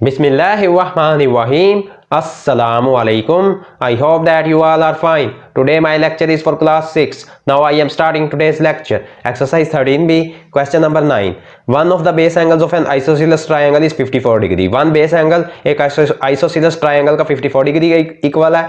Bismillahirrahmanirrahim. Assalamu alaikum. I hope that you all are fine. Today my lecture is for class 6. Now I am starting today's lecture. Exercise 13b, question number 9. One of the base angles of an isosceles triangle is 54 degree. One base angle एक isosceles triangle का 54 degree equal है.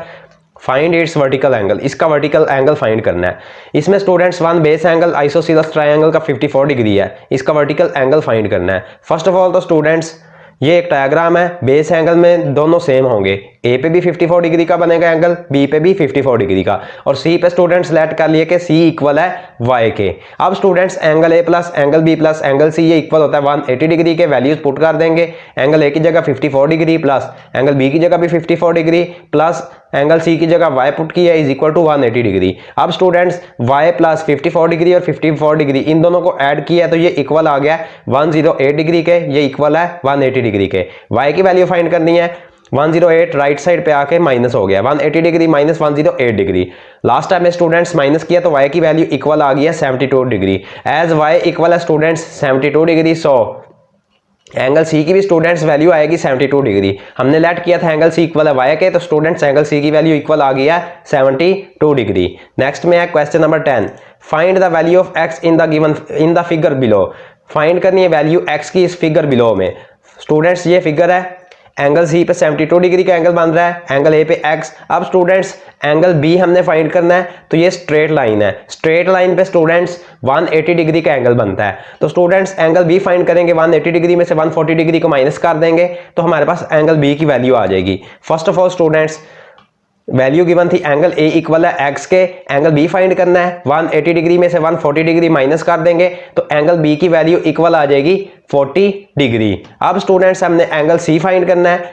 Find its vertical angle. इसका vertical angle find करना है. इसमें students one base angle isosceles triangle का 54 degree है. इसका वर्टिकल एंगल फाइंड करना है. फर्स्ट ऑफ ऑल तो स्टूडेंट्स ये एक डायग्राम है. बेस एंगल में दोनों सेम होंगे. ए पे भी 54 डिग्री का बनेगा एंगल, बी पे भी 54 डिग्री का, और सी पे स्टूडेंट्स लेट कर लिए कि सी इक्वल है वाई के. अब students angle A plus angle B plus angle C ये इक्वल होता है 180 डिग्री के. वैल्यूज पुट कर देंगे. एंगल ए की जगह 54 डिग्री प्लस एंगल बी की जगह भी 54 डिग्री प्लस एंगल सी की जगह y पुट किया इज इक्वल टू 180 डिग्री. अब स्टूडेंट्स y प्लस 54 डिग्री और 54 डिग्री इन दोनों को ऐड किया तो ये इक्वल आ गया 108 डिग्री के. ये इक्वल है 180 डिग्री के. y की वैल्यू फाइंड करनी है. 108 राइट साइड पे आके माइनस हो गया. 180 degree minus 108 degree. Last time में स्टूडेंट्स माइनस किया तो y की वैल्यू इक्वल आ गई है 72 डिग्री. एज y इक्वल है students 72 degree, so angle C की भी स्टूडेंट्स वैल्यू आएगी 72 डिग्री. हमने लेट किया था एंगल सी इक्वल है वाई के, तो स्टूडेंट्स एंगल सी की वैल्यू इक्वल आ गई है 72 डिग्री. नेक्स्ट में है question number 10. Find the value of x in the figure below. Find करनी है वैल्यू एक्स की इस फिगर बिलो में. स्टूडेंट्स ये फिगर है. एंगल सी पे 72 डिग्री का एंगल बन रहा है, एंगल ए पे एक्स. अब स्टूडेंट्स एंगल बी हमने फाइंड करना है, तो ये स्ट्रेट लाइन है. स्ट्रेट लाइन पे स्टूडेंट्स 180 डिग्री का एंगल बनता है. तो स्टूडेंट्स एंगल बी फाइंड करेंगे. 180 डिग्री में से 140 डिग्री को माइनस कर देंगे तो हमारे पास एंगल बी की वैल्यू आ जाएगी. First of all students value given थी एंगल ए इक्वल है एक्स के. एंगल बी फाइंड करना है. 180 डिग्री में से 140 डिग्री माइनस कर देंगे तो एंगल बी की वैल्यू इक्वल आ जाएगी 40 डिग्री. अब स्टूडेंट्स हमने एंगल सी फाइंड करना है.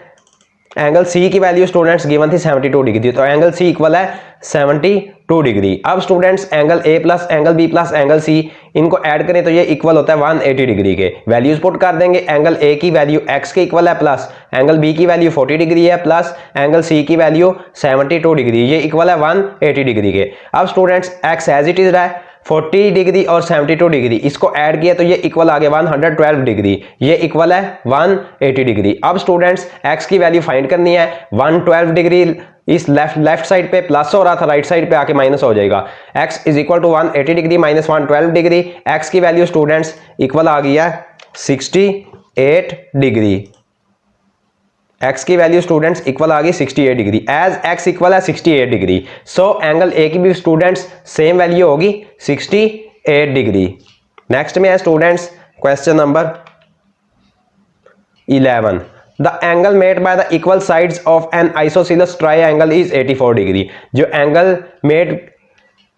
एंगल सी की वैल्यू स्टूडेंट्स गिवन थी 72 डिग्री, तो एंगल सी इक्वल है 72 डिग्री. अब students angle A plus angle B plus angle C इनको ऐड करें तो ये इक्वल होता है 180 डिग्री के. वैल्यूज पुट कर देंगे. एंगल ए की वैल्यू एक्स के इक्वल है प्लस एंगल बी की वैल्यू 40 डिग्री है प्लस एंगल सी की वैल्यू 72 डिग्री, ये इक्वल है 180 डिग्री के. अब students x as it is रहा है 40 डिग्री और 72 डिग्री, इसको ऐड किया तो ये इक्वल आ गया 112 डिग्री, ये इक्वल है 180 डिग्री. अब स्टूडेंट्स एक्स की वैल्यू फाइंड करनी है. 112 डिग्री इस लेफ्ट साइड पे प्लस हो रहा था, राइट साइड पे आके माइनस हो जाएगा. x is equal to 180 degree minus 112 degree. x की वैल्यू स्टूडेंट्स इक्वल आ गई है 68 डिग्री. x की वैल्यू स्टूडेंट्स इक्वल आ गई 68 डिग्री. एज x इक्वल है 68 डिग्री, सो एंगल ए की भी स्टूडेंट्स सेम वैल्यू होगी 68 डिग्री. नेक्स्ट में है students question number 11. The angle made by the equal sides of N isosceles triangle is 84 degree. जो angle made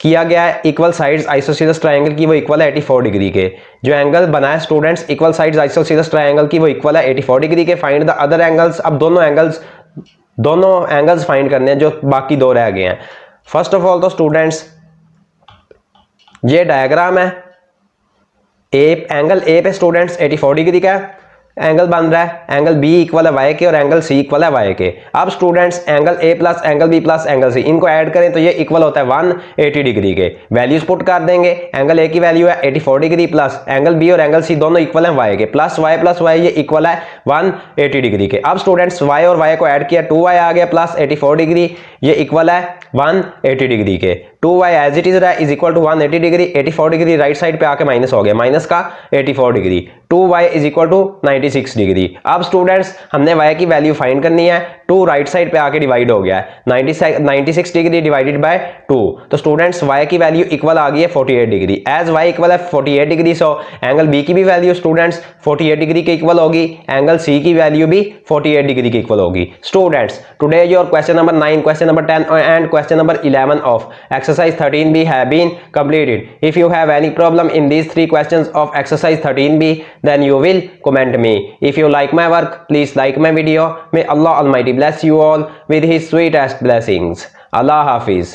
किया गया है इक्वल साइड्स आइसोसेलेस ट्रायंगल की वो इक्वल है 84 डिग्री के. जो एंगल बना है students equal sides isosceles triangle की वो इक्वल है 84 डिग्री के. Find the other angles. अब दोनों एंगल्स फाइंड करने हैं जो बाकी दो रह गए हैं. फर्स्ट ऑफ ऑल तो स्टूडेंट्स ये डायग्राम है. एंगल ए पे स्टूडेंट्स 84 डिग्री का एंगल बन रहा है, एंगल बी इक्वल है वाई के और एंगल सी इक्वल है वाई के. अब students angle A plus angle B plus angle C इनको ऐड करें तो ये इक्वल होता है 180 डिग्री के. वैल्यूज पुट कर देंगे. एंगल ए की वैल्यू है 84 डिग्री प्लस एंगल बी और एंगल सी दोनों इक्वल है वाई के, प्लस वाई ये इक्वल है 180 डिग्री के. अब स्टूडेंट्स वाई और वाई को ऐड किया 2y आ गया प्लस 84 डिग्री, ये इक्वल है 180 डिग्री के. 2y एज इट इज रहा है is equal to 180 degree. 84 degree right side पे आके माइनस हो गया, माइनस का 84 degree. 2y is equal to 96 degree. अब स्टूडेंट्स हमने y की वैल्यू फाइंड करनी है. 2 राइट साइड पे आके डिवाइड हो गया है. 96 डिग्री डिवाइडेड बाय 2, तो स्टूडेंट्स y की वैल्यू इक्वल आ गई है 48 डिग्री. एज y इक्वल है 48 डिग्री, सो एंगल b की भी वैल्यू स्टूडेंट्स 48 डिग्री के इक्वल होगी. एंगल c की वैल्यू भी 48 डिग्री के इक्वल होगी. Students today your question number 9, question number 10 and question number 11 of exercise 13b have been completed. If you have any problem in these 3 questions of exercise 13b, then you will comment me. If you like my work, please like my video. May Allah Almighty bless you all with his sweetest blessings. Allah Hafiz.